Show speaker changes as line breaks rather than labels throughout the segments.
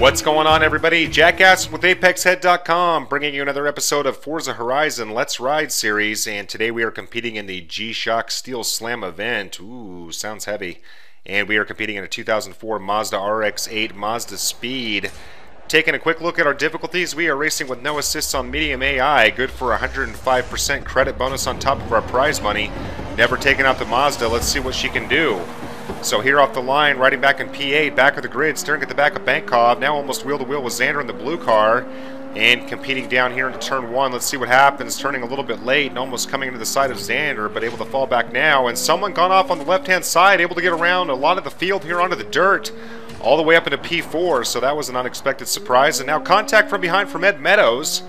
What's going on, everybody? Jackass with ApexHead.com, bringing you another episode of Forza Horizon Let's Ride series, and today we are competing in the G-Shock Steel Slam event. Ooh, sounds heavy. And we are competing in a 2004 Mazda RX-8 Mazdaspeed. Taking a quick look at our difficulties, we are racing with no assists on medium AI, good for 105% credit bonus on top of our prize money. Never taken out the Mazda, let's see what she can do. So here off the line, riding back in P8, back of the grid, steering at the back of Bankov, now almost wheel-to-wheel with Xander in the blue car, and competing down here into turn one. Let's see what happens, turning a little bit late and almost coming into the side of Xander, but able to fall back now, and someone gone off on the left-hand side, able to get around a lot of the field here onto the dirt, all the way up into P4, so that was an unexpected surprise. And now contact from behind from Ed Meadows,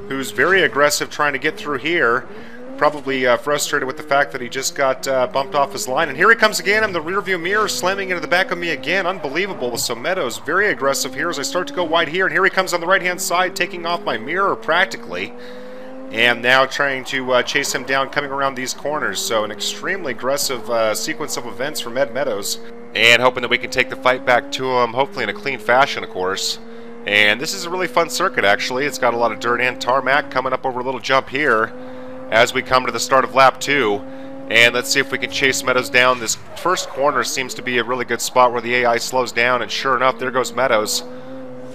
who's very aggressive trying to get through here. Probably frustrated with the fact that he just got bumped off his line. And here he comes again in the rearview mirror, slamming into the back of me again. Unbelievable. So Meadows, very aggressive here as I start to go wide here. And here he comes on the right-hand side, taking off my mirror practically. And now trying to chase him down, coming around these corners. So an extremely aggressive sequence of events from Ed Meadows. And hoping that we can take the fight back to him, hopefully in a clean fashion, of course. And this is a really fun circuit, actually. It's got a lot of dirt and tarmac coming up over a little jump here as we come to the start of lap 2. And let's see if we can chase Meadows down. This first corner seems to be a really good spot where the AI slows down, and sure enough, there goes Meadows.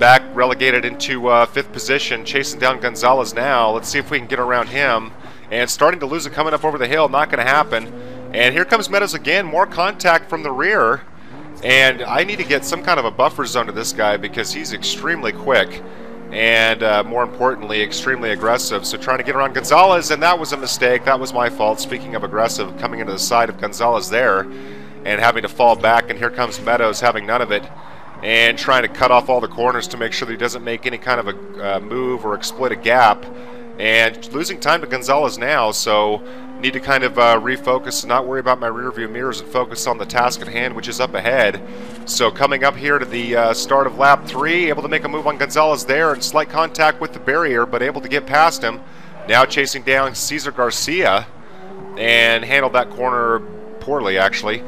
Back relegated into 5th position, chasing down Gonzalez now. Let's see if we can get around him. And starting to lose it coming up over the hill, not going to happen. And here comes Meadows again, more contact from the rear. And I need to get some kind of a buffer zone to this guy because he's extremely quick. And more importantly, extremely aggressive. So trying to get around Gonzalez, and that was a mistake. That was my fault. Speaking of aggressive, coming into the side of Gonzalez there and having to fall back. And here comes Meadows having none of it and trying to cut off all the corners to make sure that he doesn't make any kind of a move or exploit a gap. And losing time to Gonzalez now, so need to kind of refocus and not worry about my rear view mirrors and focus on the task at hand, which is up ahead. So coming up here to the start of lap 3, able to make a move on Gonzalez there and slight contact with the barrier, but able to get past him. Now chasing down Cesar Garcia and handled that corner poorly, actually.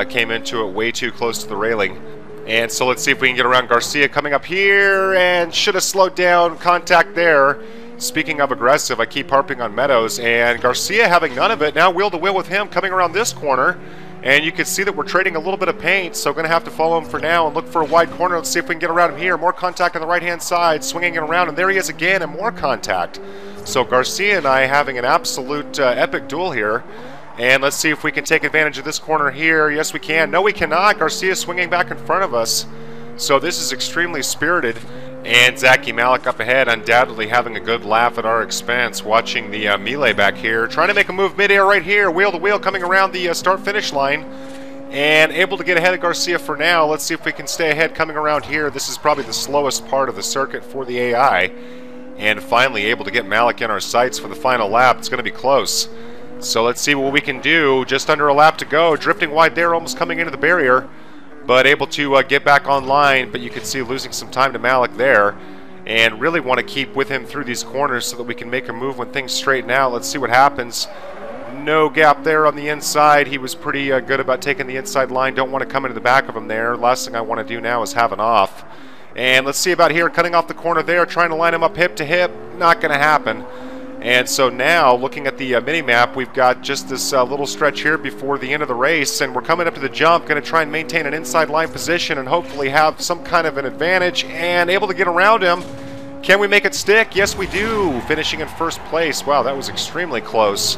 Came into it way too close to the railing. And so let's see if we can get around Garcia coming up here, and should have slowed down, contact there. Speaking of aggressive, I keep harping on Meadows, and Garcia having none of it. Now wheel-to-wheel with him coming around this corner, and you can see that we're trading a little bit of paint, so going to have to follow him for now and look for a wide corner. Let's see if we can get around him here. More contact on the right-hand side, swinging it around, and there he is again, and more contact. So Garcia and I having an absolute epic duel here, and let's see if we can take advantage of this corner here. Yes, we can. No, we cannot. Garcia swinging back in front of us, so this is extremely spirited. And Zachy Malik up ahead, undoubtedly having a good laugh at our expense, watching the melee back here, trying to make a move mid-air right here, wheel-to-wheel coming around the start-finish line, and able to get ahead of Garcia for now. Let's see if we can stay ahead coming around here. This is probably the slowest part of the circuit for the AI, and finally able to get Malik in our sights for the final lap. It's going to be close. So let's see what we can do. Just under a lap to go, drifting wide there, almost coming into the barrier, but able to get back online. But you can see losing some time to Malik there, and really want to keep with him through these corners so that we can make a move when things straighten out. Let's see what happens. No gap there on the inside. He was pretty good about taking the inside line. Don't want to come into the back of him there. Last thing I want to do now is have an off. And let's see about here, cutting off the corner there, trying to line him up hip to hip. Not going to happen. And so now, looking at the mini-map, we've got just this little stretch here before the end of the race, and we're coming up to the jump, going to try and maintain an inside line position and hopefully have some kind of an advantage, and able to get around him. Can we make it stick? Yes, we do, finishing in first place. Wow, that was extremely close.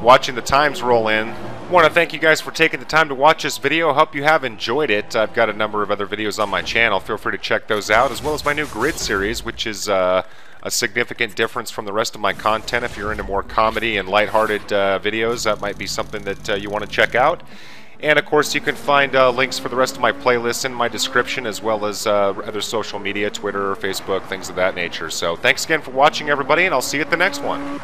Watching the times roll in. I want to thank you guys for taking the time to watch this video. Hope you have enjoyed it. I've got a number of other videos on my channel. Feel free to check those out, as well as my new grid series, which is a significant difference from the rest of my content. If you're into more comedy and lighthearted videos, that might be something that you want to check out. And of course, you can find links for the rest of my playlists in my description, as well as other social media, Twitter, Facebook, things of that nature. So thanks again for watching, everybody, and I'll see you at the next one.